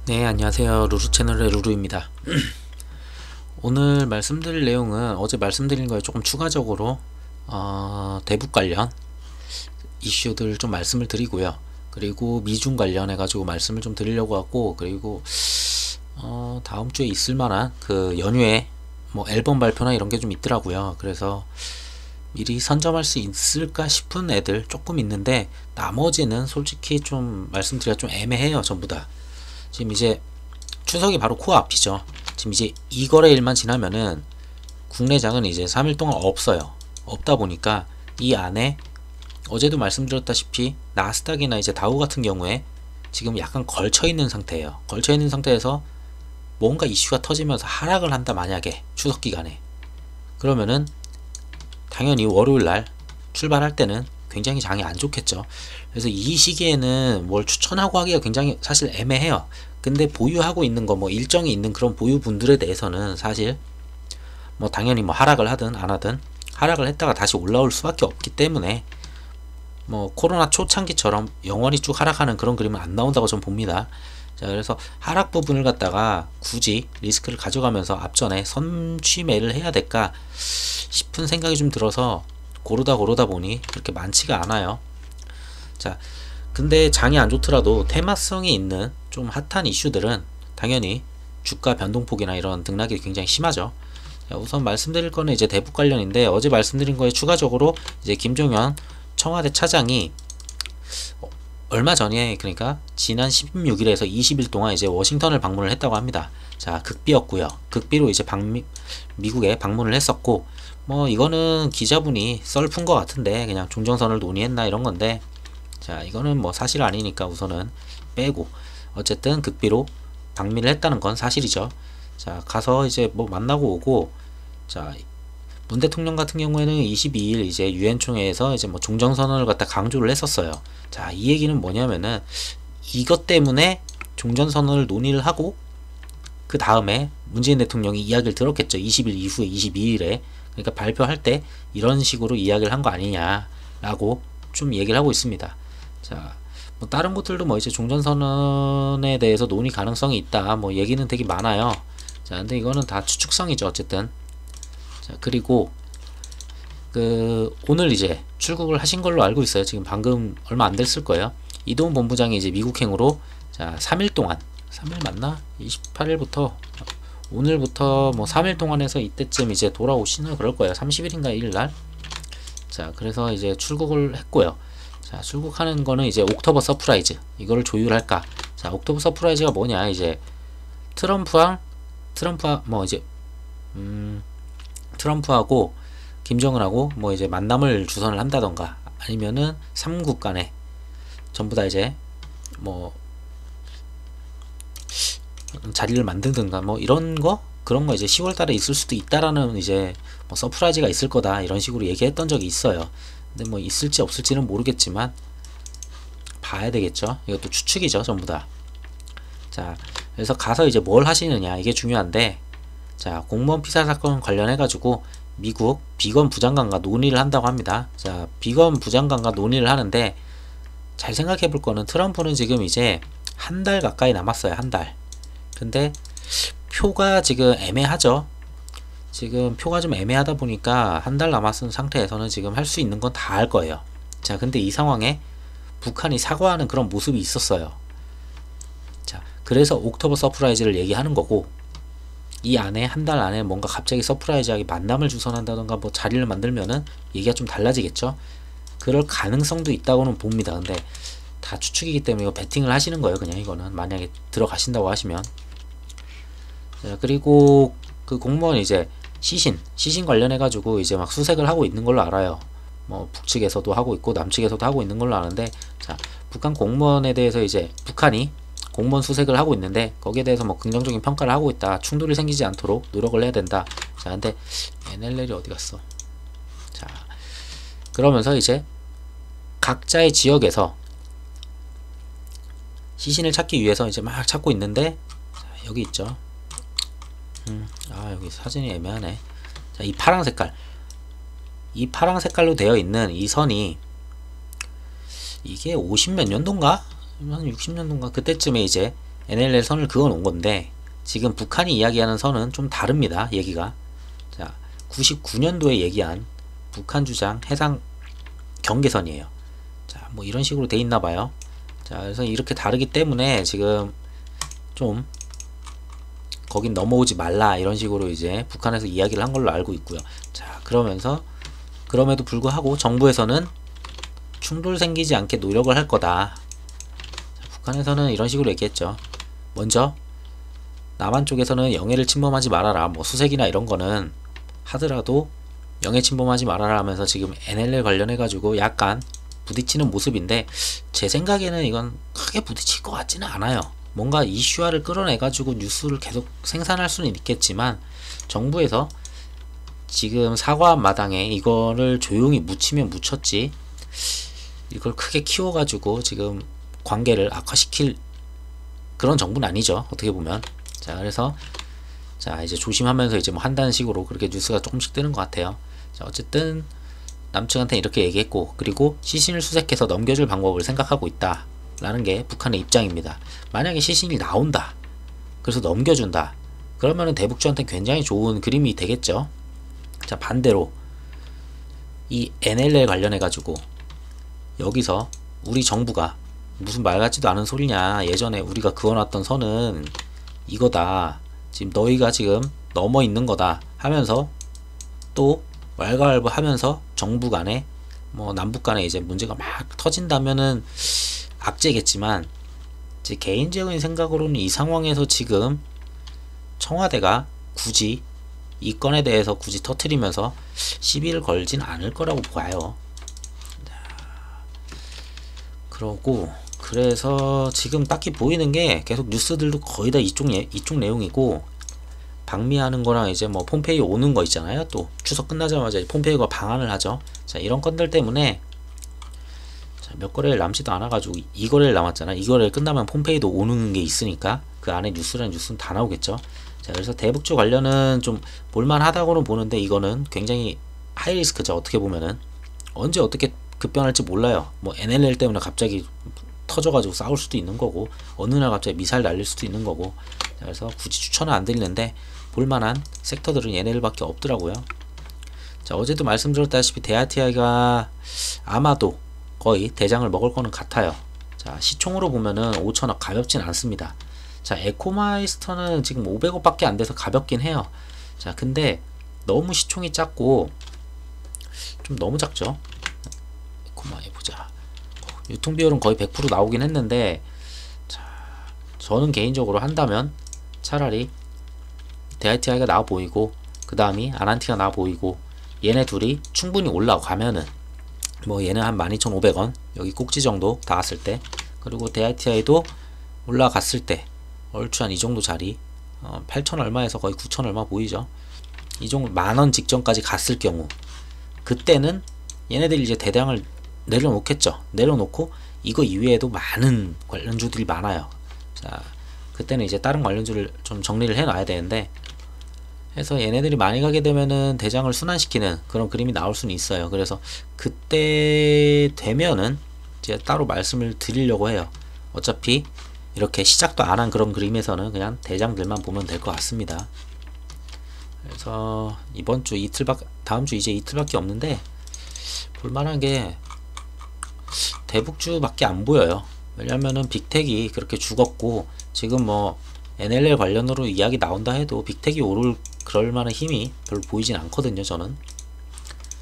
네, 안녕하세요. 루루 채널의 루루입니다. 오늘 말씀드릴 내용은 어제 말씀드린 거에 조금 추가적으로 대북 관련 이슈들 좀 말씀을 드리고요. 그리고 미중 관련해 가지고 말씀을 좀 드리려고 하고, 그리고 다음 주에 있을 만한 그 연휴에 뭐 앨범 발표나 이런 게 좀 있더라고요. 그래서 미리 선점할 수 있을까 싶은 애들 조금 있는데, 나머지는 솔직히 좀 말씀드리기가 좀 애매해요. 전부 다 지금 이제 추석이 바로 코앞이죠. 지금 이제 이 거래일만 지나면은 국내장은 이제 3일 동안 없어요. 없다 보니까 이 안에 어제도 말씀드렸다시피 나스닥이나 이제 다우 같은 경우에 지금 약간 걸쳐 있는 상태예요. 걸쳐 있는 상태에서 뭔가 이슈가 터지면서 하락을 한다, 만약에 추석 기간에, 그러면은 당연히 월요일 날 출발할 때는 굉장히 장이 안 좋겠죠. 그래서 이 시기에는 뭘 추천하고 하기가 굉장히 사실 애매해요. 근데 보유하고 있는 거, 뭐 일정이 있는 그런 보유분들에 대해서는 사실 뭐 당연히 뭐 하락을 하든 안 하든 하락을 했다가 다시 올라올 수밖에 없기 때문에, 뭐 코로나 초창기처럼 영원히 쭉 하락하는 그런 그림은 안 나온다고 좀 봅니다. 자, 그래서 하락 부분을 갖다가 굳이 리스크를 가져가면서 앞전에 선취 매를 해야 될까 싶은 생각이 좀 들어서 고르다 보니 그렇게 많지가 않아요. 자, 근데 장이 안 좋더라도 테마성이 있는 좀 핫한 이슈들은 당연히 주가 변동폭이나 이런 등락이 굉장히 심하죠. 자, 우선 말씀드릴 거는 이제 대북 관련인데, 어제 말씀드린 거에 추가적으로 이제 김종현 청와대 차장이 얼마 전에, 그러니까 지난 16일에서 20일 동안 이제 워싱턴을 방문을 했다고 합니다. 자, 극비였고요. 극비로 이제 미국에 방문을 했었고, 뭐 이거는 기자분이 썰푼 것 같은데 그냥 종전선을 논의했나 이런 건데, 자, 이거는 뭐 사실 아니니까 우선은 빼고, 어쨌든 극비로 방미를 했다는 건 사실이죠. 자, 가서 이제 뭐 만나고 오고, 자, 문 대통령 같은 경우에는 22일 이제 유엔 총회에서 이제 뭐 종전선언을 갖다 강조를 했었어요. 자, 이 얘기는 뭐냐면은 이것 때문에 종전선언을 논의를 하고 그 다음에 문재인 대통령이 이야기를 들었겠죠. 20일 이후에 22일에, 그러니까 발표할 때 이런 식으로 이야기를 한 거 아니냐라고 좀 얘기를 하고 있습니다. 자, 뭐 다른 것들도 뭐 이제 종전선언에 대해서 논의 가능성이 있다, 뭐 얘기는 되게 많아요. 자, 근데 이거는 다 추측성이죠, 어쨌든. 자, 그리고 그 오늘 이제 출국을 하신 걸로 알고 있어요. 지금 방금 얼마 안 됐을 거예요. 이동훈 본부장이 이제 미국행으로, 자, 3일 동안, 3일 맞나? 28일부터 오늘부터 뭐 3일 동안 해서 이때쯤 이제 돌아오시나 그럴 거예요. 30일인가 1일날. 자, 그래서 이제 출국을 했고요. 자, 출국하는 거는 이제 옥토버 서프라이즈, 이거를 조율할까. 자, 옥토버 서프라이즈가 뭐냐, 이제 트럼프와 뭐 이제 트럼프하고 김정은하고 뭐 이제 만남을 주선을 한다던가, 아니면은 3국 간에 전부 다 이제 뭐 자리를 만들든가 뭐 이런 거, 그런 거 이제 10월 달에 있을 수도 있다라는 이제 뭐 서프라이즈가 있을 거다 이런 식으로 얘기했던 적이 있어요. 근데 뭐 있을지 없을지는 모르겠지만 봐야 되겠죠. 이것도 추측이죠, 전부 다. 자, 그래서 가서 이제 뭘 하시느냐, 이게 중요한데, 자, 공무원 피살 사건 관련해 가지고 미국 비건 부장관과 논의를 한다고 합니다. 자, 비건 부장관과 논의를 하는데, 잘 생각해 볼 거는 트럼프는 지금 이제 한 달 가까이 남았어요. 한 달. 근데 표가 지금 애매하죠. 지금 표가 좀 애매하다 보니까 한 달 남았은 상태에서는 지금 할 수 있는 건 다 할 거예요. 자, 근데 이 상황에 북한이 사과하는 그런 모습이 있었어요. 자, 그래서 옥토버 서프라이즈를 얘기하는 거고, 이 안에 한 달 안에 뭔가 갑자기 서프라이즈하게 만남을 주선한다던가 뭐 자리를 만들면은 얘기가 좀 달라지겠죠. 그럴 가능성도 있다고는 봅니다. 근데 다 추측이기 때문에 이거 베팅을 하시는 거예요. 그냥 이거는 만약에 들어가신다고 하시면. 자, 그리고 그 공무원 이제 시신 관련해 가지고 이제 막 수색을 하고 있는 걸로 알아요. 뭐 북측에서도 하고 있고 남측에서도 하고 있는 걸로 아는데, 자, 북한 공무원에 대해서 이제 북한이 공무원 수색을 하고 있는데, 거기에 대해서 뭐 긍정적인 평가를 하고 있다. 충돌이 생기지 않도록 노력을 해야 된다. 자, 근데 NLL이 어디 갔어? 자, 그러면서 이제 각자의 지역에서 시신을 찾기 위해서 이제 막 찾고 있는데, 자, 여기 있죠. 여기 사진이 애매하네. 자, 이 파란 색깔로 되어 있는 이 선이, 이게 50몇 년도인가? 한 60년도인가? 그때쯤에 이제 NLL 선을 그어 놓은 건데 지금 북한이 이야기하는 선은 좀 다릅니다. 얘기가. 자, 99년도에 얘기한 북한 주장 해상 경계선이에요. 자, 뭐 이런 식으로 돼 있나 봐요. 자, 그래서 이렇게 다르기 때문에 지금 좀 거긴 넘어오지 말라 이런 식으로 이제 북한에서 이야기를 한 걸로 알고 있고요. 자, 그러면서 그럼에도 불구하고 정부에서는 충돌 생기지 않게 노력을 할 거다. 자, 북한에서는 이런 식으로 얘기했죠. 먼저 남한 쪽에서는 영해를 침범하지 말아라. 뭐 수색이나 이런 거는 하더라도 영해 침범하지 말아라 하면서 지금 NLL 관련해 가지고 약간 부딪히는 모습인데 제 생각에는 이건 크게 부딪힐 것 같지는 않아요. 뭔가 이슈화를 끌어내 가지고 뉴스를 계속 생산할 수는 있겠지만 정부에서 지금 사과한 마당에 이거를 조용히 묻히면 묻혔지 이걸 크게 키워 가지고 지금 관계를 악화시킬 그런 정부는 아니죠. 어떻게 보면. 자, 그래서 자, 이제 조심하면서 이제 뭐 한다는 식으로 그렇게 뉴스가 조금씩 뜨는 것 같아요. 자, 어쨌든 남측한테 이렇게 얘기했고, 그리고 시신을 수색해서 넘겨줄 방법을 생각하고 있다 라는 게 북한의 입장입니다. 만약에 시신이 나온다, 그래서 넘겨준다, 그러면은 대북주한테 굉장히 좋은 그림이 되겠죠. 자, 반대로 이 NLL 관련해 가지고 여기서 우리 정부가 무슨 말 같지도 않은 소리냐, 예전에 우리가 그어놨던 선은 이거다, 지금 너희가 지금 넘어 있는 거다 하면서 또 왈가왈부 하면서 정부 간에 뭐 남북 간에 이제 문제가 막 터진다면은 악재겠지만 제 개인적인 생각으로는 이 상황에서 지금 청와대가 굳이 이 건에 대해서 굳이 터트리면서 시비를 걸진 않을 거라고 봐요. 그러고 그래서 지금 딱히 보이는 게 계속 뉴스들도 거의 다 이쪽 내용이고, 방미하는 거랑 이제 뭐 폼페이오 오는 거 있잖아요. 또 추석 끝나자마자 폼페이오가 방한을 하죠. 자, 이런 건들 때문에 자, 몇 거래일 남지도 않아가지고 2거래일 남았잖아. 2거래일 끝나면 폼페이오도 오는 게 있으니까 그 안에 뉴스는 다 나오겠죠. 자, 그래서 대북주 관련은 좀 볼만하다고는 보는데 이거는 굉장히 하이리스크죠. 어떻게 보면은 언제 어떻게 급변할지 몰라요. 뭐 NLL 때문에 갑자기 터져가지고 싸울 수도 있는 거고, 어느 날 갑자기 미사일 날릴 수도 있는 거고. 자, 그래서 굳이 추천은 안 드리는데 볼만한 섹터들은 얘네들밖에 없더라고요. 자, 어제도 말씀드렸다시피 DITI가 아마도 거의 대장을 먹을 거는 같아요. 자, 시총으로 보면은 5천억 가볍진 않습니다. 자, 에코마이스터는 지금 500억 밖에 안 돼서 가볍긴 해요. 자, 근데 너무 시총이 작고 좀 너무 작죠. 에코마이 보자. 유통비율은 거의 100% 나오긴 했는데, 자, 저는 개인적으로 한다면 차라리 DITI가 나와 보이고 그 다음이 아난티가 나와 보이고, 얘네 둘이 충분히 올라가면은 뭐 얘는 한 12,500원 여기 꼭지 정도 닿았을 때, 그리고 DITI도 올라갔을 때 얼추 한 이 정도 자리, 8천 얼마에서 거의 9천 얼마 보이죠. 이 정도 만원 직전까지 갔을 경우, 그때는 얘네들이 이제 대량을 내려놓겠죠. 내려놓고 이거 이외에도 많은 관련주들이 많아요. 자, 그때는 이제 다른 관련주를 좀 정리를 해놔야 되는데, 해서 얘네들이 많이 가게 되면은 대장을 순환시키는 그런 그림이 나올 수는 있어요. 그래서 그때 되면은 이제 따로 말씀을 드리려고 해요. 어차피 이렇게 시작도 안 한 그런 그림에서는 그냥 대장들만 보면 될 것 같습니다. 그래서 이번 주 다음 주 이제 이틀밖에 없는데 볼만한 게 대북주밖에 안 보여요. 왜냐면은 빅텍이 그렇게 죽었고, 지금 뭐 NLL 관련으로 이야기 나온다 해도 빅텍이 오를 그럴 만한 힘이 별로 보이진 않거든요, 저는.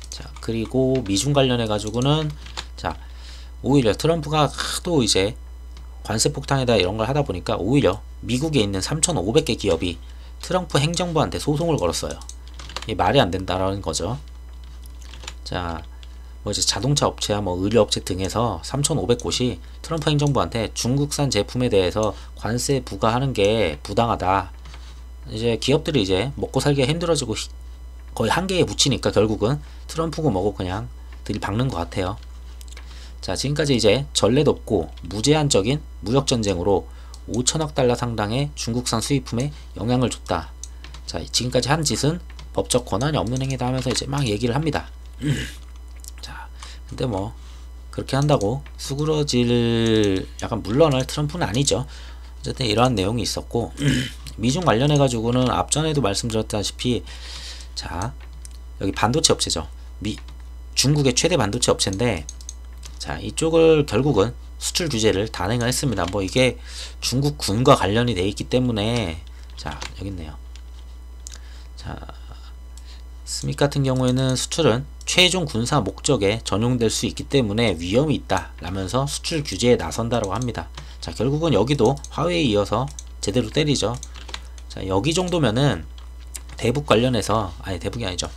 자, 그리고 미중 관련해 가지고는 자, 오히려 트럼프가 하도 이제 관세 폭탄에다 이런 걸 하다 보니까 오히려 미국에 있는 3,500개 기업이 트럼프 행정부한테 소송을 걸었어요. 이게 말이 안 된다라는 거죠. 자, 뭐 이제 자동차 업체야 뭐 의류 업체 등에서 3,500곳이 트럼프 행정부한테 중국산 제품에 대해서 관세 부과하는 게 부당하다. 이제 기업들이 이제 먹고 살기가 힘들어지고 거의 한계에 붙이니까 결국은 트럼프고 뭐고 그냥 들이박는 것 같아요. 자, 지금까지 이제 전례도 없고 무제한적인 무역 전쟁으로 5천억 달러 상당의 중국산 수입품에 영향을 줬다. 자, 지금까지 한 짓은 법적 권한이 없는 행위다 하면서 이제 막 얘기를 합니다. 자, 근데 뭐 그렇게 한다고 수그러질, 약간 물러날 트럼프는 아니죠. 어쨌든 이러한 내용이 있었고 미중 관련해 가지고는 앞전에도 말씀드렸다시피 자 여기 반도체 업체죠. 중국의 최대 반도체 업체인데 자 이쪽을 결국은 수출 규제를 단행을 했습니다. 뭐 이게 중국 군과 관련이 돼 있기 때문에 자 여기 있네요. 자 스믹 같은 경우에는 수출은 최종 군사 목적에 전용될 수 있기 때문에 위험이 있다 라면서 수출 규제에 나선다라고 합니다. 자 결국은 여기도 화웨이에 이어서 제대로 때리죠. 자 여기 정도면은 대북 관련해서 아니 대북이 아니죠.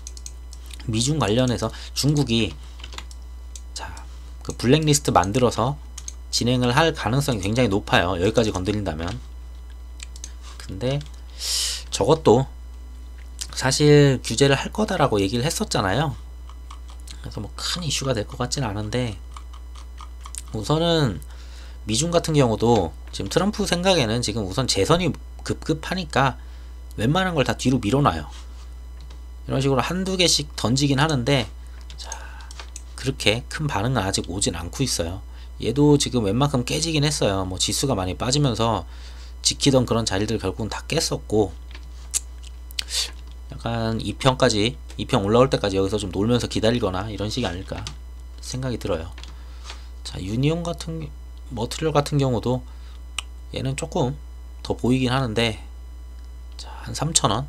미중 관련해서 중국이 자 그 블랙리스트 만들어서 진행을 할 가능성이 굉장히 높아요. 여기까지 건드린다면. 근데 저것도 사실 규제를 할 거다라고 얘기를 했었잖아요. 그래서 뭐 큰 이슈가 될 것 같지는 않은데 우선은 미중 같은 경우도 지금 트럼프 생각에는 지금 우선 재선이 급급하니까 웬만한 걸 다 뒤로 밀어놔요. 이런 식으로 한두 개씩 던지긴 하는데 자 그렇게 큰 반응은 아직 오진 않고 있어요. 얘도 지금 웬만큼 깨지긴 했어요. 뭐 지수가 많이 빠지면서 지키던 그런 자리들 결국은 다 깼었고 약간 2평 올라올 때까지 여기서 좀 놀면서 기다리거나 이런 식이 아닐까 생각이 들어요. 자 유니온 같은 머티리얼 같은 경우도 얘는 조금 더 보이긴 하는데 자 한 3,000원.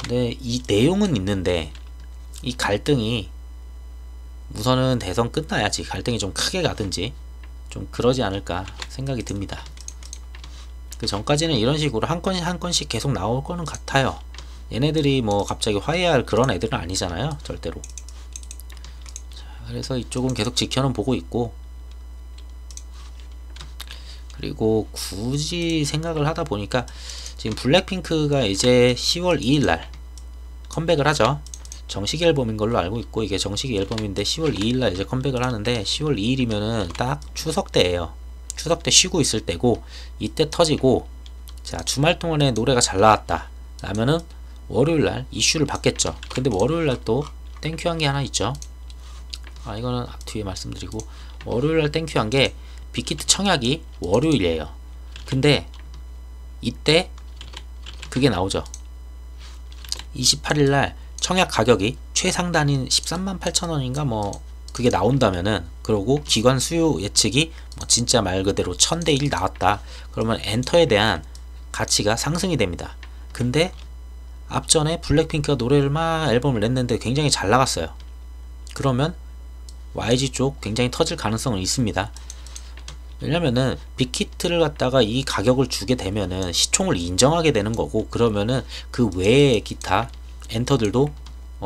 근데 이 내용은 있는데 이 갈등이 우선은 대선 끝나야지 갈등이 좀 크게 가든지 좀 그러지 않을까 생각이 듭니다. 그 전까지는 이런 식으로 한 건씩 한 건씩 계속 나올 거는 같아요. 얘네들이 뭐 갑자기 화해할 그런 애들은 아니잖아요. 절대로. 자, 그래서 이쪽은 계속 지켜는 보고 있고 그리고 굳이 생각을 하다 보니까 지금 블랙핑크가 이제 10월 2일날 컴백을 하죠. 정식 앨범인 걸로 알고 있고 이게 정식 앨범인데 10월 2일날 이제 컴백을 하는데 10월 2일이면은 딱 추석 때예요. 추석 때 쉬고 있을 때고 이때 터지고 자 주말 동안에 노래가 잘 나왔다 라면은 월요일날 이슈를 받겠죠. 근데 월요일날 또 땡큐한 게 하나 있죠. 아 이거는 뒤에 말씀드리고 월요일날 땡큐한 게 빅히트 청약이 월요일이에요. 근데 이때 그게 나오죠. 28일날 청약 가격이 최상단인 138,000원인가 뭐 그게 나온다면은 그러고 기관 수요 예측이 뭐 진짜 말 그대로 1000대 1 나왔다. 그러면 엔터에 대한 가치가 상승이 됩니다. 근데 앞전에 블랙핑크가 노래를 막 앨범을 냈는데 굉장히 잘 나갔어요. 그러면 YG 쪽 굉장히 터질 가능성은 있습니다. 왜냐면은 빅히트를 갖다가 이 가격을 주게 되면은 시총을 인정하게 되는 거고 그러면은 그 외의 기타 엔터들도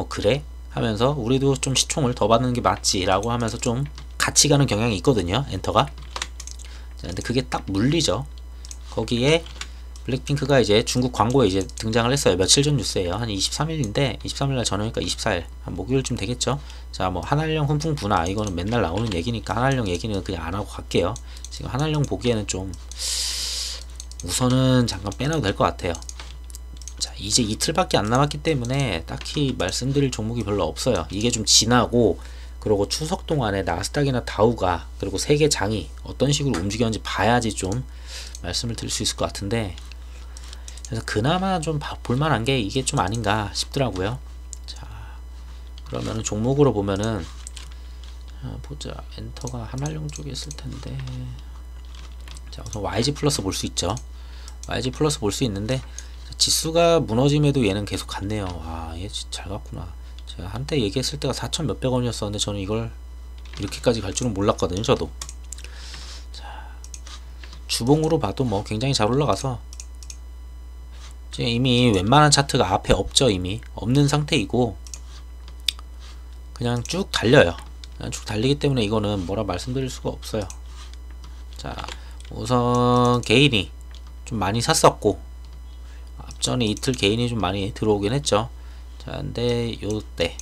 그래 하면서 우리도 좀 시총을 더 받는 게 맞지 라고 하면서 좀 같이 가는 경향이 있거든요. 엔터가. 자, 근데 그게 딱 물리죠. 거기에 블랙핑크가 이제 중국 광고에 이제 등장을 했어요. 며칠 전 뉴스예요. 한 23일인데 23일날 전후니까 24일 한 목요일쯤 되겠죠. 자 뭐 한알령 훈풍 분화 이거는 맨날 나오는 얘기니까 한알령 얘기는 그냥 안하고 갈게요. 지금 한알령 보기에는 좀 우선은 잠깐 빼놔도 될 것 같아요. 자 이제 이틀밖에 안 남았기 때문에 딱히 말씀드릴 종목이 별로 없어요. 이게 좀 지나고 그리고 추석 동안에 나스닥이나 다우가 그리고 세계 장이 어떤 식으로 움직였는지 봐야지 좀 말씀을 드릴 수 있을 것 같은데 그래서 그나마 좀 볼만한 게 이게 좀 아닌가 싶더라고요. 자 그러면은 종목으로 보면은 보자. 엔터가 한알령 쪽에 있을 텐데 자 우선 YG 플러스 볼 수 있죠. YG 플러스 볼 수 있는데 지수가 무너짐에도 얘는 계속 갔네요. 와, 얘 진짜 잘 갔구나. 제가 한때 얘기했을 때가 4천 몇백 원이었었는데 저는 이걸 이렇게까지 갈 줄은 몰랐거든요. 저도. 자, 주봉으로 봐도 뭐 굉장히 잘 올라가서 지금 이미 웬만한 차트가 앞에 없죠. 이미 없는 상태이고 그냥 쭉 달려요. 그냥 쭉 달리기 때문에 이거는 뭐라 말씀드릴 수가 없어요. 자, 우선 개인이 좀 많이 샀었고 앞전에 이틀 개인이 좀 많이 들어오긴 했죠. 자 근데 요때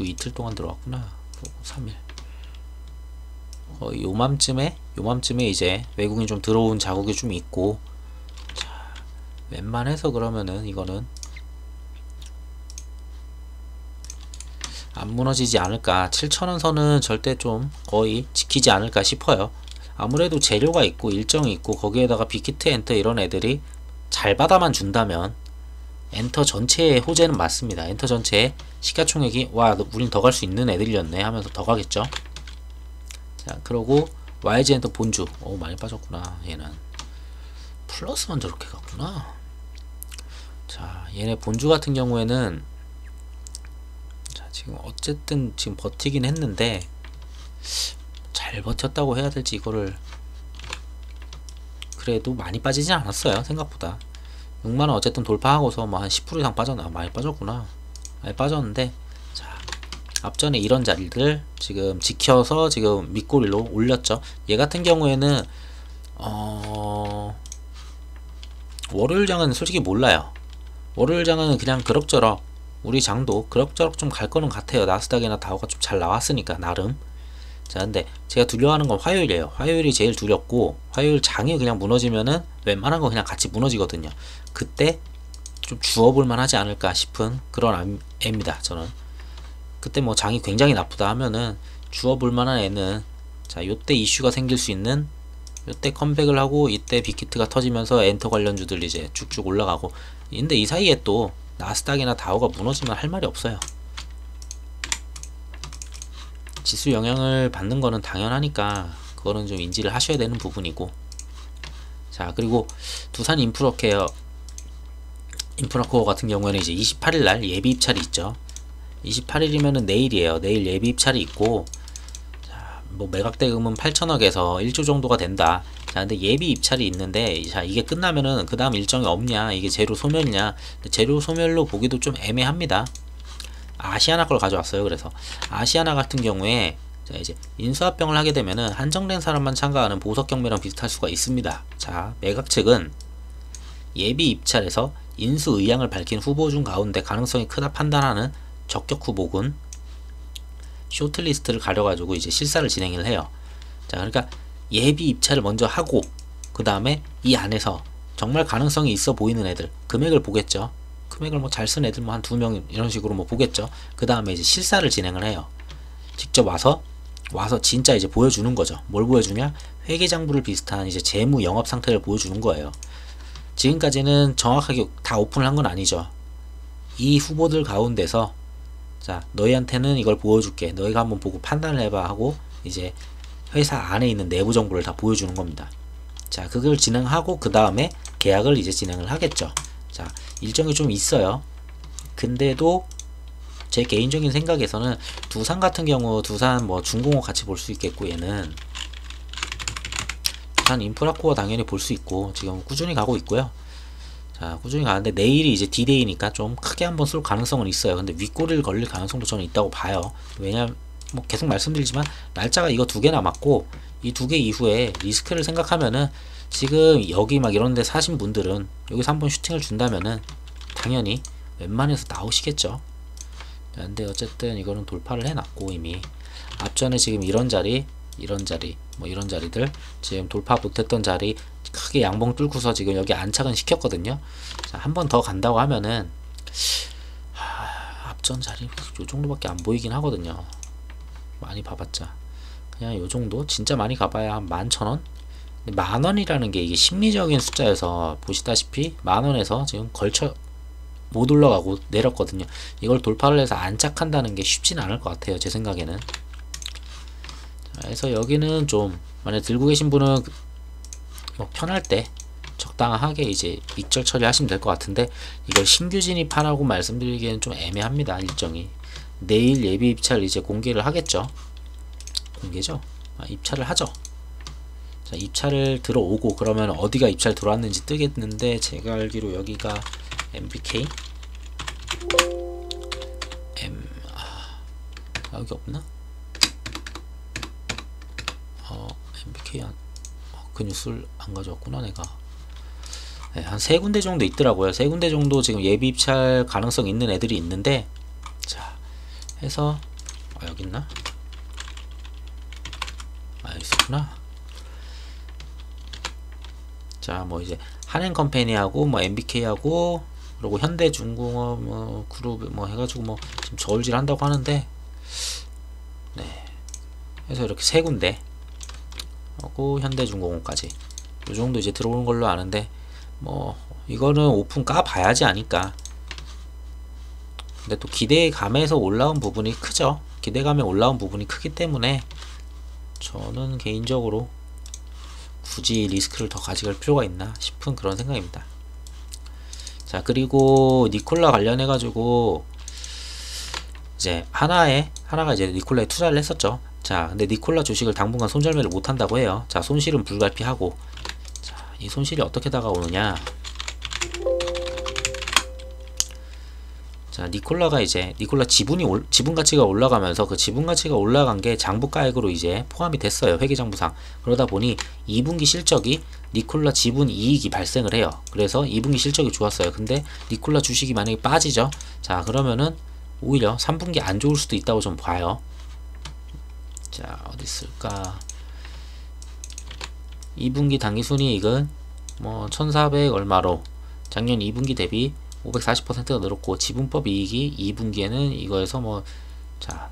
이틀 동안 들어왔구나. 3일 거의 요맘쯤에 이제 외국인 좀 들어온 자국이 좀 있고 자 웬만해서 그러면은 이거는 안 무너지지 않을까. 7,000원 선은 절대 좀 거의 지키지 않을까 싶어요. 아무래도 재료가 있고 일정이 있고 거기에다가 빅히트 엔터 이런 애들이 잘 받아만 준다면 엔터 전체의 호재는 맞습니다. 엔터 전체의 시가총액이 와 우린 더 갈 수 있는 애들이었네 하면서 더 가겠죠. 자 그러고 YG 엔터 본주 많이 빠졌구나. 얘는 플러스만 저렇게 갔구나. 자 얘네 본주 같은 경우에는 자 지금 어쨌든 지금 버티긴 했는데 잘 버텼다고 해야 될지 이거를 그래도 많이 빠지진 않았어요. 생각보다 6만원 어쨌든 돌파하고서 뭐 한 10% 이상 빠졌나. 많이 빠졌구나. 많이 빠졌는데 자 앞전에 이런 자리들 지금 지켜서 지금 밑꼬리로 올렸죠. 얘 같은 경우에는 월요일장은 솔직히 몰라요. 월요일장은 그냥 그럭저럭 우리 장도 그럭저럭 좀 갈 거는 같아요. 나스닥이나 다우가 좀 잘 나왔으니까 나름. 자 근데 제가 두려워하는 건 화요일이에요. 화요일이 제일 두렵고 화요일 장이 그냥 무너지면은 웬만한 거 그냥 같이 무너지거든요. 그때 좀 주워볼만 하지 않을까 싶은 그런 애입니다. 저는 그때 뭐 장이 굉장히 나쁘다 하면은 주워볼만한 애는 자 요때 이슈가 생길 수 있는 요때 컴백을 하고 이때 빅히트가 터지면서 엔터 관련주들 이제 쭉쭉 올라가고. 근데 이 사이에 또 나스닥이나 다우가 무너지면 할 말이 없어요. 지수 영향을 받는 거는 당연하니까 그거는 좀 인지를 하셔야 되는 부분이고. 자 그리고 두산 인프라코어 같은 경우에는 이제 28일날 예비 입찰이 있죠. 28일이면은 내일이에요. 내일 예비 입찰이 있고 자, 뭐 매각 대금은 8천억에서 1조 정도가 된다. 자 근데 예비 입찰이 있는데 자 이게 끝나면은 그 다음 일정이 없냐, 이게 재료 소멸이냐. 재료 소멸로 보기도 좀 애매합니다. 아시아나 걸 가져왔어요. 그래서 아시아나 같은 경우에 자 이제 인수합병을 하게 되면은 한정된 사람만 참가하는 보석 경매랑 비슷할 수가 있습니다. 자 매각 측은 예비 입찰에서 인수 의향을 밝힌 후보 중 가운데 가능성이 크다 판단하는 적격 후보군 쇼트리스트를 가려가지고 이제 실사를 진행을 해요. 자 그러니까 예비 입찰을 먼저 하고 그 다음에 이 안에서 정말 가능성이 있어 보이는 애들 금액을 보겠죠. 금액을 뭐 잘 쓴 애들 뭐 한 2명 이런 식으로 뭐 보겠죠. 그 다음에 이제 실사를 진행을 해요. 직접 와서 진짜 이제 보여주는 거죠. 뭘 보여주냐? 회계장부를 비슷한 이제 재무 영업 상태를 보여주는 거예요. 지금까지는 정확하게 다 오픈을 한 건 아니죠. 이 후보들 가운데서 자 너희한테는 이걸 보여줄게. 너희가 한번 보고 판단을 해봐 하고 이제 회사 안에 있는 내부 정보를 다 보여주는 겁니다. 자 그걸 진행하고 그 다음에 계약을 이제 진행을 하겠죠. 자 일정이 좀 있어요. 근데도 제 개인적인 생각에서는 두산 같은 경우 두산 뭐 중공업 같이 볼 수 있겠고 얘는 두산 인프라코어 당연히 볼 수 있고 지금 꾸준히 가고 있고요. 자 꾸준히 가는데 내일이 이제 D-Day니까 좀 크게 한번 쏠 가능성은 있어요. 근데 윗꼬리를 걸릴 가능성도 저는 있다고 봐요. 왜냐면 뭐 계속 말씀드리지만 날짜가 이거 2개 남았고 이 2개 이후에 리스크를 생각하면은 지금 여기 막 이런데 사신 분들은 여기서 한번 슈팅을 준다면은 당연히 웬만해서 나오시겠죠. 근데 어쨌든 이거는 돌파를 해놨고 이미 앞전에 지금 이런 자리 뭐 이런 자리들 지금 돌파 못했던 자리 크게 양봉 뚫고서 지금 여기 안착은 시켰거든요. 자, 한 번 더 간다고 하면은 앞전 자리 요 정도밖에 안 보이긴 하거든요. 많이 봐봤자 그냥 요 정도 진짜 많이 가봐야 한 11,000원. 만원이라는 게 이게 심리적인 숫자여서 보시다시피 만원에서 지금 걸쳐 못 올라가고 내렸거든요. 이걸 돌파를 해서 안착한다는 게 쉽지는 않을 것 같아요. 제 생각에는. 그래서 여기는 좀 만약 들고 계신 분은 뭐 편할 때 적당하게 이제 익절 처리하시면 될 것 같은데 이걸 신규 진입하라고 말씀드리기에는 좀 애매합니다. 일정이. 내일 예비 입찰 이제 공개를 하겠죠. 공개죠? 입찰을 하죠. 자, 입찰을 들어오고 그러면 어디가 입찰 들어왔는지 뜨겠는데 제가 알기로 여기가 MBK 여기 없나? MBK 그 뉴스를 안 가져왔구나 내가. 네, 한 3군데 정도 있더라고요. 3군데 정도 지금 예비 입찰 가능성 있는 애들이 있는데 자 해서 여기 있나? 있었구나. 자 뭐 이제 한행컴퍼니하고 뭐 MBK하고 그리고 현대중공업 뭐 그룹 뭐 해가지고 뭐 지금 저울질 한다고 하는데 네 해서 이렇게 3군데 하고 현대중공업까지 요 정도 이제 들어오는 걸로 아는데, 뭐 이거는 오픈 까봐야지 아니까. 근데 또 기대감에서 올라온 부분이 크죠. 기대감에 올라온 부분이 크기 때문에 저는 개인적으로 굳이 리스크를 더 가져갈 필요가 있나 싶은 그런 생각입니다. 자, 그리고 니콜라 관련해 가지고 이제 하나가 이제 니콜라에 투자를 했었죠. 자, 근데 니콜라 주식을 당분간 손절매를 못 한다고 해요. 자, 손실은 불가피하고, 자, 이 손실이 어떻게 다가오느냐. 자, 니콜라 지분 가치가 올라가면서 그 지분 가치가 올라간 게 장부가액으로 이제 포함이 됐어요. 회계장부상. 그러다 보니 2분기 실적이 니콜라 지분 이익이 발생을 해요. 그래서 2분기 실적이 좋았어요. 근데 니콜라 주식이 만약에 빠지죠. 자, 그러면은 오히려 3분기 안 좋을 수도 있다고 좀 봐요. 자, 어디 있을까? 2분기 당기순이익은 뭐 1400 얼마로 작년 2분기 대비 540%가 늘었고, 지분법 이익이 2분기에는 이거에서 뭐, 자,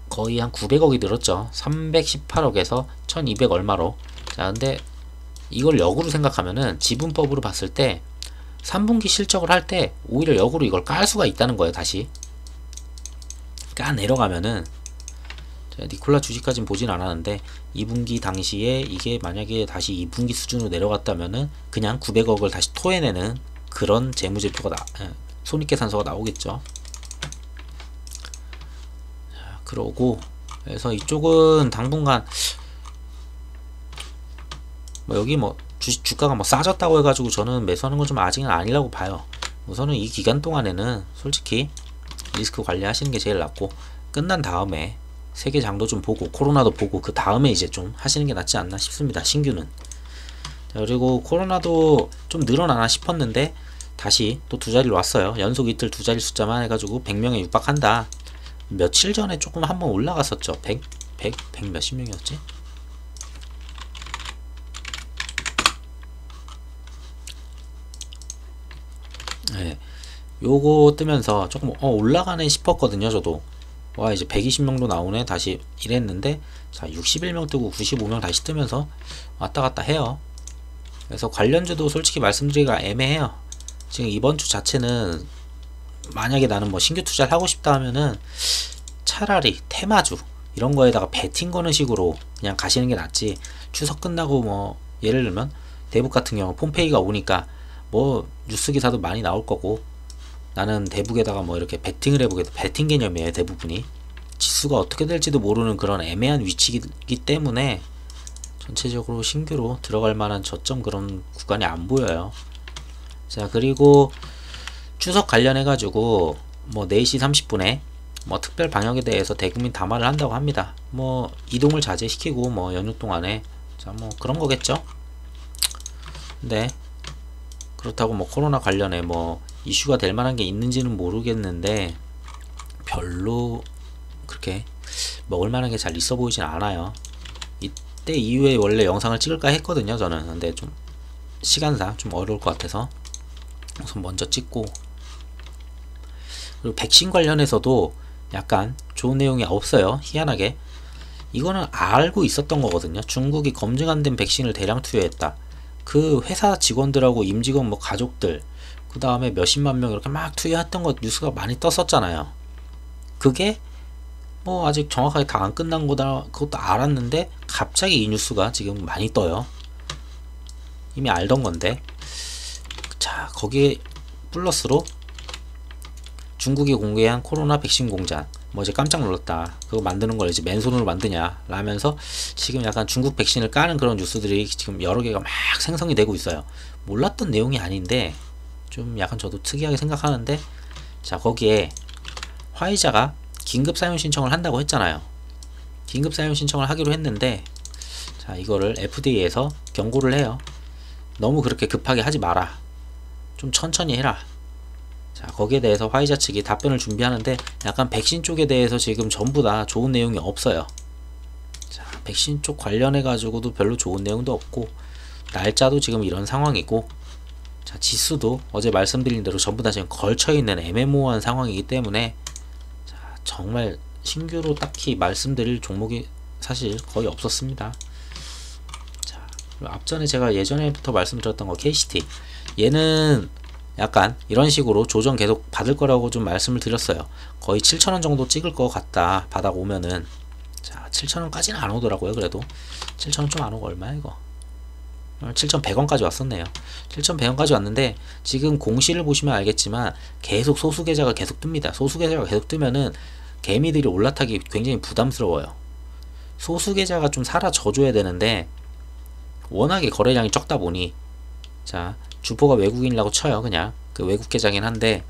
거의 한 900억이 늘었죠. 318억에서 1200 얼마로. 자, 근데 이걸 역으로 생각하면은 지분법으로 봤을 때 3분기 실적을 할 때 오히려 역으로 이걸 깔 수가 있다는 거예요. 다시 까 내려가면은, 자, 니콜라 주식까지는 보진 않았는데 2분기 당시에 이게 만약에 다시 2분기 수준으로 내려갔다면은 그냥 900억을 다시 토해내는 그런 재무제표가 손익계산서가 나오겠죠. 자, 그러고 그래서 이쪽은 당분간 뭐 여기 뭐 주가가 뭐 싸졌다고 해가지고 저는 매수하는 건 좀 아직은 아니라고 봐요. 우선은 이 기간 동안에는 솔직히 리스크 관리하시는 게 제일 낫고, 끝난 다음에 세계 장도 좀 보고 코로나도 보고 그 다음에 이제 좀 하시는 게 낫지 않나 싶습니다. 신규는. 자, 그리고 코로나도 좀 늘어나나 싶었는데 다시 또 두 자리로 왔어요. 연속 이틀 두 자리 숫자만 해가지고 100명에 육박한다. 며칠 전에 조금 한번 올라갔었죠. 100 몇십 명이었지? 네, 요거 뜨면서 조금 올라가네 싶었거든요. 저도 와, 이제 120명도 나오네 다시 이랬는데, 자, 61명 뜨고 95명 다시 뜨면서 왔다갔다 해요. 그래서 관련주도 솔직히 말씀드리기가 애매해요. 지금 이번 주 자체는 만약에 나는 뭐 신규 투자를 하고 싶다 하면은 차라리 테마주 이런 거에다가 베팅 거는 식으로 그냥 가시는 게 낫지, 추석 끝나고 뭐 예를 들면 대북 같은 경우 폼페이가 오니까 뭐 뉴스 기사도 많이 나올 거고, 나는 대북에다가 뭐 이렇게 베팅을 해보겠다, 베팅 개념이에요. 대부분이 지수가 어떻게 될지도 모르는 그런 애매한 위치이기 때문에 전체적으로 신규로 들어갈 만한 저점 그런 구간이 안 보여요. 자, 그리고 추석 관련해 가지고 뭐 4시 30분에 뭐 특별 방역에 대해서 대국민 담화를 한다고 합니다. 뭐 이동을 자제시키고 뭐 연휴 동안에, 자, 뭐 그런 거겠죠. 근데 그렇다고 뭐 코로나 관련해 뭐 이슈가 될 만한 게 있는지는 모르겠는데 별로 그렇게 먹을 만한 게 잘 있어 보이진 않아요. 이때 이후에 원래 영상을 찍을까 했거든요, 저는. 근데 좀 시간상 좀 어려울 것 같아서 우선 먼저 찍고, 그리고 백신 관련해서도 약간 좋은 내용이 없어요. 희한하게 이거는 알고 있었던 거거든요. 중국이 검증 안 된 백신을 대량 투여했다. 그 회사 직원들하고 임직원 뭐 가족들 그 다음에 몇십만 명 이렇게 막 투여했던 거 뉴스가 많이 떴었잖아요. 그게 뭐 아직 정확하게 다 안 끝난 거다 그것도 알았는데 갑자기 이 뉴스가 지금 많이 떠요. 이미 알던 건데. 자, 거기에 플러스로 중국이 공개한 코로나 백신 공장 뭐 이제 깜짝 놀랐다, 그거 만드는 걸 이제 맨손으로 만드냐 라면서 지금 약간 중국 백신을 까는 그런 뉴스들이 지금 여러 개가 막 생성이 되고 있어요. 몰랐던 내용이 아닌데 좀 약간 저도 특이하게 생각하는데, 자, 거기에 화이자가 긴급 사용 신청을 한다고 했잖아요. 긴급 사용 신청을 하기로 했는데, 자, 이거를 FDA에서 경고를 해요. 너무 그렇게 급하게 하지 마라, 좀 천천히 해라. 자, 거기에 대해서 화이자 측이 답변을 준비하는데 약간 백신 쪽에 대해서 지금 전부 다 좋은 내용이 없어요. 자, 백신 쪽 관련해 가지고도 별로 좋은 내용도 없고, 날짜도 지금 이런 상황이고, 자, 지수도 어제 말씀드린 대로 전부 다 지금 걸쳐있는 애매모호한 상황이기 때문에, 자, 정말 신규로 딱히 말씀드릴 종목이 사실 거의 없었습니다. 자, 앞전에 제가 예전에부터 말씀드렸던 거 KCT, 얘는 약간 이런 식으로 조정 계속 받을 거라고 좀 말씀을 드렸어요. 거의 7,000원 정도 찍을 것 같다, 바닥 오면은. 자, 7,000원까지는 안 오더라고요. 그래도 7,000원 좀 안 오고 얼마야 이거, 7,100원까지 왔었네요. 7,100원까지 왔는데 지금 공시를 보시면 알겠지만 계속 소수 계좌가 계속 뜹니다. 소수 계좌가 계속 뜨면은 개미들이 올라타기 굉장히 부담스러워요. 소수 계좌가 좀 사라져 줘야 되는데 워낙에 거래량이 적다 보니, 자, 주포가 외국인이라고 쳐요. 그냥 그 외국 계좌긴 한데,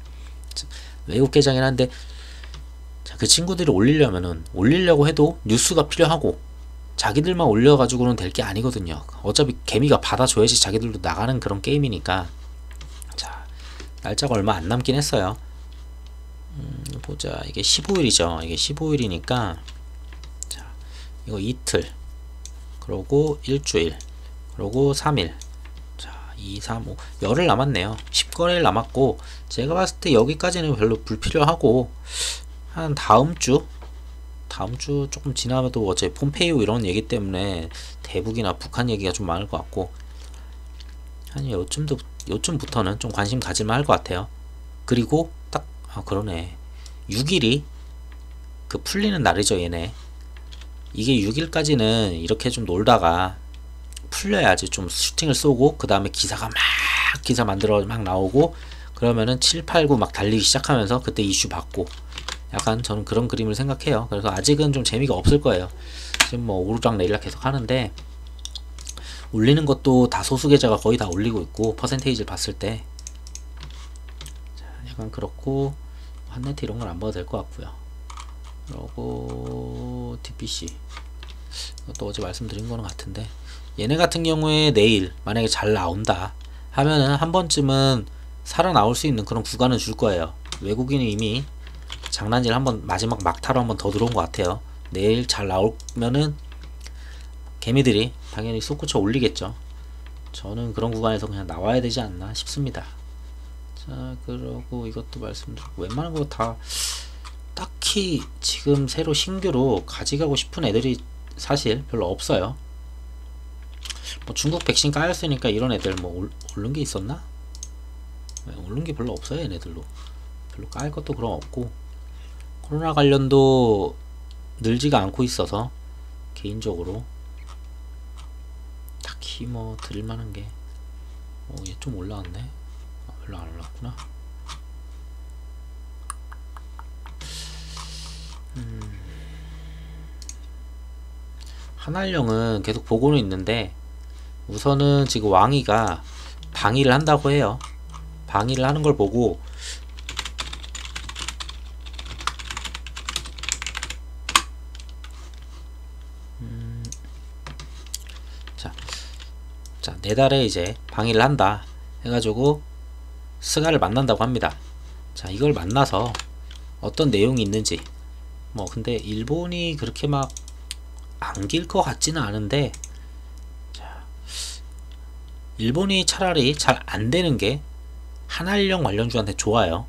자, 그 친구들이 올리려고 해도 뉴스가 필요하고, 자기들만 올려가지고는 될 게 아니거든요. 어차피 개미가 받아줘야지 자기들도 나가는 그런 게임이니까. 자, 날짜가 얼마 안 남긴 했어요. 보자. 이게 15일이죠. 이게 15일이니까, 자, 이거 이틀, 그러고 일주일, 그러고 3일, 자, 2, 3, 5, 열흘 남았네요. 10거래일 남았고, 제가 봤을 때 여기까지는 별로 불필요하고, 한 다음주 조금 지나도 어차피 폼페이오 이런 얘기 때문에 대북이나 북한 얘기가 좀 많을 것 같고, 한 요쯤부터는 좀 관심 가질만 할 것 같아요. 그리고 딱, 그러네, 6일이 그 풀리는 날이죠. 얘네 이게 6일까지는 이렇게 좀 놀다가 풀려야지 좀 슈팅을 쏘고, 그 다음에 기사가 막 기사 만들어 막 나오고, 그러면은 7, 8, 9 막 달리기 시작하면서 그때 이슈 받고, 약간 저는 그런 그림을 생각해요. 그래서 아직은 좀 재미가 없을 거예요. 지금 뭐 오르락 내리락 계속 하는데, 올리는 것도 다 소수 계좌가 거의 다 올리고 있고, 퍼센테이지를 봤을 때, 자, 약간 그렇고, 한네트 이런 건 안 봐도 될 것 같고요. 그리고 DPC 이것도 어제 말씀드린 거는 같은데, 얘네 같은 경우에 내일 만약에 잘 나온다 하면은 한 번쯤은 살아나올 수 있는 그런 구간을 줄 거예요. 외국인이 이미 장난질 한번, 마지막 막타로 한번 더 들어온 것 같아요. 내일 잘 나오면은 개미들이 당연히 솟구쳐 올리겠죠. 저는 그런 구간에서 그냥 나와야 되지 않나 싶습니다. 자, 그러고 이것도 말씀드리고, 웬만한 거 다 딱히 지금 새로 신규로 가져가고 싶은 애들이 사실 별로 없어요. 뭐 중국 백신 까였으니까 이런 애들 뭐 오른 게 있었나? 오른 게 별로 없어요. 얘네들로 별로 까일 것도 그럼 없고, 코로나 관련도 늘지가 않고 있어서 개인적으로 딱히 뭐 드릴만한 게, 얘 좀 올라왔네. 별로 안 올랐구나. 한알령은 계속 보고는 있는데, 우선은 지금 왕이가 방위를 한다고 해요. 방위를 하는 걸 보고, 자, 내달에 이제 방위를 한다 해가지고 스가를 만난다고 합니다. 자, 이걸 만나서 어떤 내용이 있는지, 뭐 근데 일본이 그렇게 막 안길 것 같지는 않은데, 자, 일본이 차라리 잘 안되는 게 한알령 관련주한테 좋아요.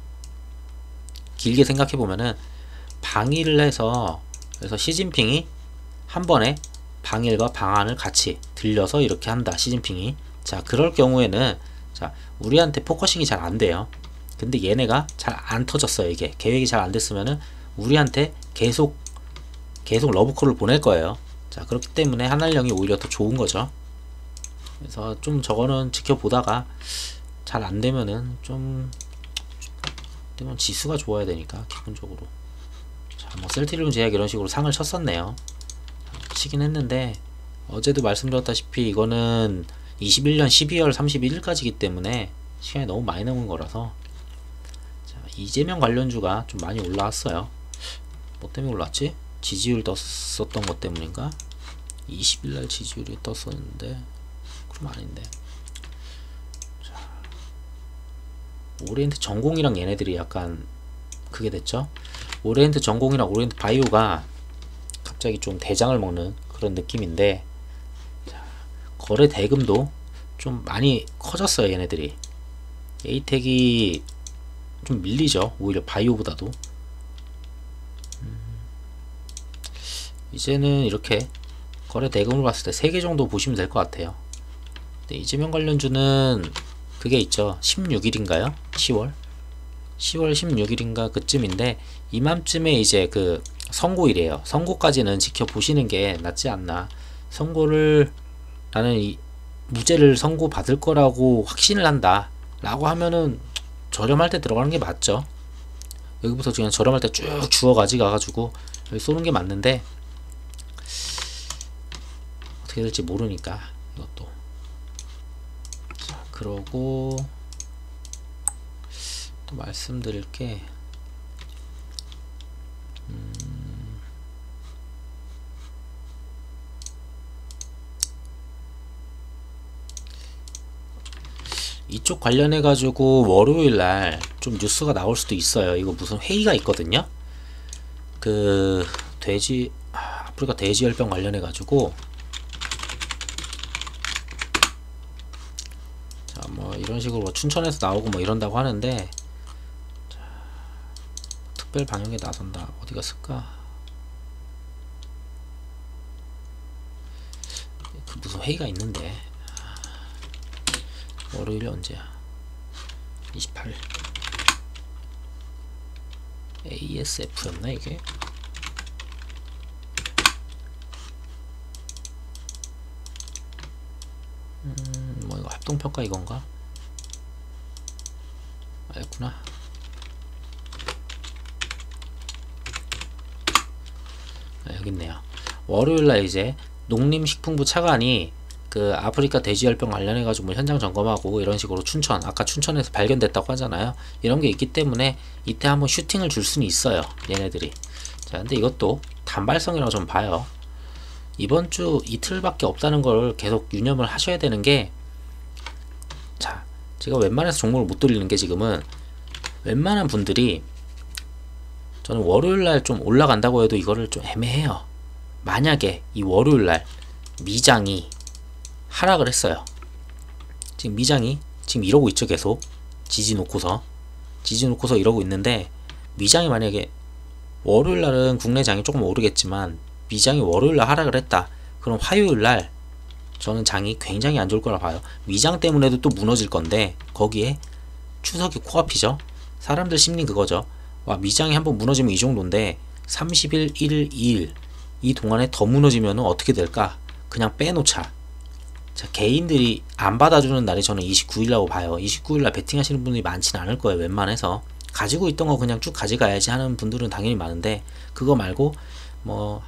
길게 생각해보면은 방위를 해서, 그래서 시진핑이 한 번에 방일과 방안을 같이 들려서 이렇게 한다, 시진핑이. 자, 그럴 경우에는, 자, 우리한테 포커싱이 잘 안돼요. 근데 얘네가 잘 안 터졌어요. 이게 계획이 잘 안 됐으면은 우리한테 계속 러브콜을 보낼 거예요. 자, 그렇기 때문에 한알령이 오히려 더 좋은 거죠. 그래서 좀 저거는 지켜보다가 잘 안 되면은 되면 지수가 좋아야 되니까 기본적으로. 자, 뭐 셀트리온 제약 이런 식으로 상을 쳤었네요. 치긴 했는데, 어제도 말씀드렸다시피 이거는 21년 12월 31일까지기 때문에 시간이 너무 많이 남은 거라서. 자, 이재명 관련주가 좀 많이 올라왔어요. 뭐 때문에 올랐지? 지지율 떴었던 것 때문인가? 20일날 지지율이 떴었는데, 그럼 아닌데. 자, 오리엔트 전공이랑 얘네들이 약간 그게 됐죠. 오리엔트 전공이랑 오리엔트 바이오가 갑자기 좀 대장을 먹는 그런 느낌인데, 자, 거래 대금도 좀 많이 커졌어요. 얘네들이. 에이텍이 좀 밀리죠. 오히려 바이오보다도. 이제는 이렇게 거래 대금을 봤을 때 3개 정도 보시면 될 것 같아요. 네, 이재명 관련주는 그게 있죠. 16일인가요? 10월 16일인가 그쯤인데, 이맘쯤에 이제 그 선고일이에요. 선고까지는 지켜보시는 게 낫지 않나. 선고를, 나는 이 무죄를 선고받을 거라고 확신을 한다 라고 하면은 저렴할 때 들어가는 게 맞죠. 여기부터 그냥 저렴할 때 쭉 주워 가지고 여기 쏘는 게 맞는데, 어떻게 될지 모르니까 이것도. 자, 그러고 또 말씀드릴 게, 이쪽 관련해 가지고 월요일날 좀 뉴스가 나올 수도 있어요. 이거 무슨 회의가 있거든요. 그 아프리카 돼지열병 관련해 가지고, 자, 뭐 이런 식으로 뭐 춘천에서 나오고 뭐 이런다고 하는데, 자, 특별 방역에 나선다. 어디 갔을까? 그 무슨 회의가 있는데, 월요일이 언제야? 28일. ASF였나 이게? 뭐 이거 합동평가 이건가? 알구나. 아, 여기 있네요. 월요일날 이제 농림식품부 차관이 그 아프리카 돼지열병 관련해가지고 뭐 현장 점검하고 이런 식으로 아까 춘천에서 발견됐다고 하잖아요. 이런 게 있기 때문에 이때 한번 슈팅을 줄 수는 있어요, 얘네들이. 자, 근데 이것도 단발성이라고 좀 봐요. 이번 주 이틀밖에 없다는 걸 계속 유념을 하셔야 되는 게, 자, 제가 웬만해서 종목을 못 돌리는 게, 지금은 웬만한 분들이, 저는 월요일날 좀 올라간다고 해도 이거를 좀 애매해요. 만약에 이 월요일날 미장이 하락을 했어요. 지금 미장이 지금 이러고 있죠. 계속 지지 놓고서 이러고 있는데, 미장이 만약에 월요일날은 국내장이 조금 오르겠지만 미장이 월요일날 하락을 했다. 그럼 화요일날 저는 장이 굉장히 안 좋을 거라 봐요. 미장 때문에도 또 무너질 건데, 거기에 추석이 코앞이죠. 사람들 심리 그거죠. 와, 미장이 한번 무너지면 이 정도인데 30일, 1일, 2일 이 동안에 더 무너지면 어떻게 될까? 그냥 빼놓자. 자, 개인들이 안 받아주는 날이 저는 29일이라고 봐요. 29일날 베팅하시는 분들이 많지는 않을 거예요. 웬만해서 가지고 있던 거 그냥 쭉 가져가야지 하는 분들은 당연히 많은데, 그거 말고 뭐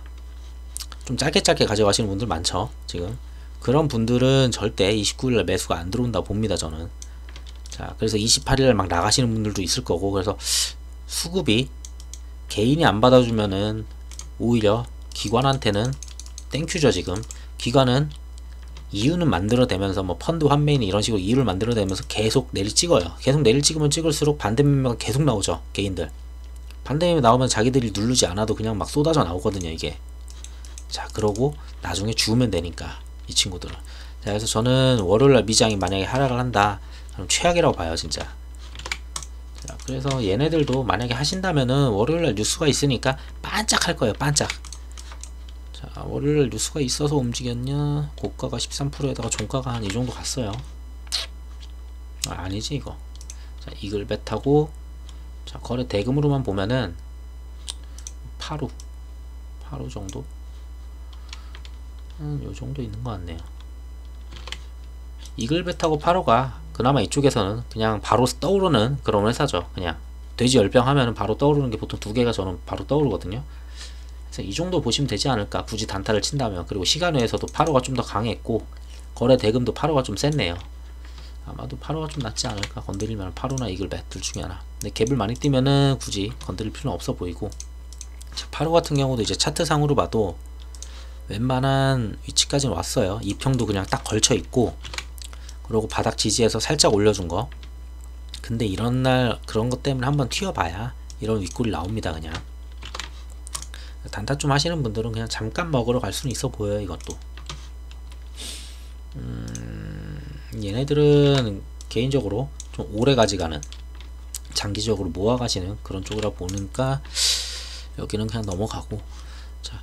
좀 짧게 가져가시는 분들 많죠. 지금 그런 분들은 절대 29일날 매수가 안 들어온다 봅니다, 저는. 자, 그래서 28일날 막 나가시는 분들도 있을 거고, 그래서 수급이 개인이 안 받아주면은 오히려 기관한테는 땡큐죠. 지금 기관은 이유는 만들어내면서 뭐 펀드 환매니 이런 식으로 이유를 만들어내면서 계속 내리 찍어요. 계속 내리 찍으면 찍을수록 반대 매매가 계속 나오죠. 개인들 반대 매매 나오면 자기들이 누르지 않아도 그냥 막 쏟아져 나오거든요, 이게. 자, 그러고 나중에 주우면 되니까 이 친구들은. 자, 그래서 저는 월요일날 미장이 만약에 하락을 한다, 그럼 최악이라고 봐요, 진짜. 자, 그래서 얘네들도 만약에 하신다면은 월요일날 뉴스가 있으니까 반짝할 거예요, 반짝. 자, 월요일 뉴스가 있어서 움직였냐? 고가가 13%에다가 종가가 한 이 정도 갔어요. 아니지 이거. 자, 이글벳하고, 자, 거래 대금으로만 보면은 8호 정도? 요 정도 있는 것 같네요. 이글벳하고 8호가 그나마 이쪽에서는 그냥 바로 떠오르는 그런 회사죠. 그냥 돼지 열병 하면은 바로 떠오르는 게 보통 두 개가 저는 바로 떠오르거든요. 그래서 이 정도 보시면 되지 않을까, 굳이 단타를 친다면. 그리고 시간외에서도 8호가 좀 더 강했고, 거래 대금도 8호가 좀 셌네요. 아마도 8호가 좀 낫지 않을까. 건드리면 8호나 이글벳 둘 중에 하나. 근데 갭을 많이 뛰면은 굳이 건드릴 필요는 없어 보이고. 8호 같은 경우도 이제 차트상으로 봐도 웬만한 위치까지는 왔어요. 2평도 그냥 딱 걸쳐 있고, 그리고 바닥 지지해서 살짝 올려준 거. 근데 이런 날 그런 것 때문에 한번 튀어봐야 이런 윗골이 나옵니다. 그냥 단타 좀 하시는 분들은 그냥 잠깐 먹으러 갈 수는 있어 보여요, 이것도. 얘네들은 개인적으로 좀 오래 가져가는, 장기적으로 모아가시는 그런 쪽이라 보니까 여기는 그냥 넘어가고. 자,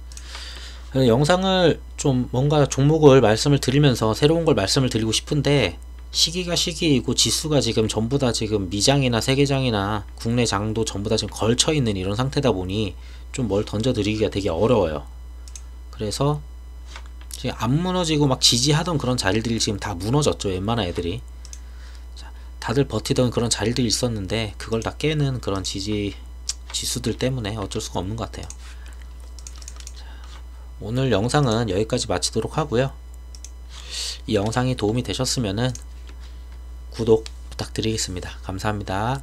영상을 좀 뭔가 종목을 말씀을 드리면서 새로운 걸 말씀을 드리고 싶은데 시기가 시기이고 지수가 지금 전부 다 지금 미장이나 세계장이나 국내 장도 전부 다 지금 걸쳐 있는 이런 상태다 보니 좀 뭘 던져 드리기가 되게 어려워요. 그래서 지금 안 무너지고 막 지지하던 그런 자리들이 지금 다 무너졌죠. 웬만한 애들이. 자, 다들 버티던 그런 자리들이 있었는데 그걸 다 깨는 그런 지수들 때문에 어쩔 수가 없는 것 같아요. 자, 오늘 영상은 여기까지 마치도록 하고요. 이 영상이 도움이 되셨으면은 구독 부탁드리겠습니다. 감사합니다.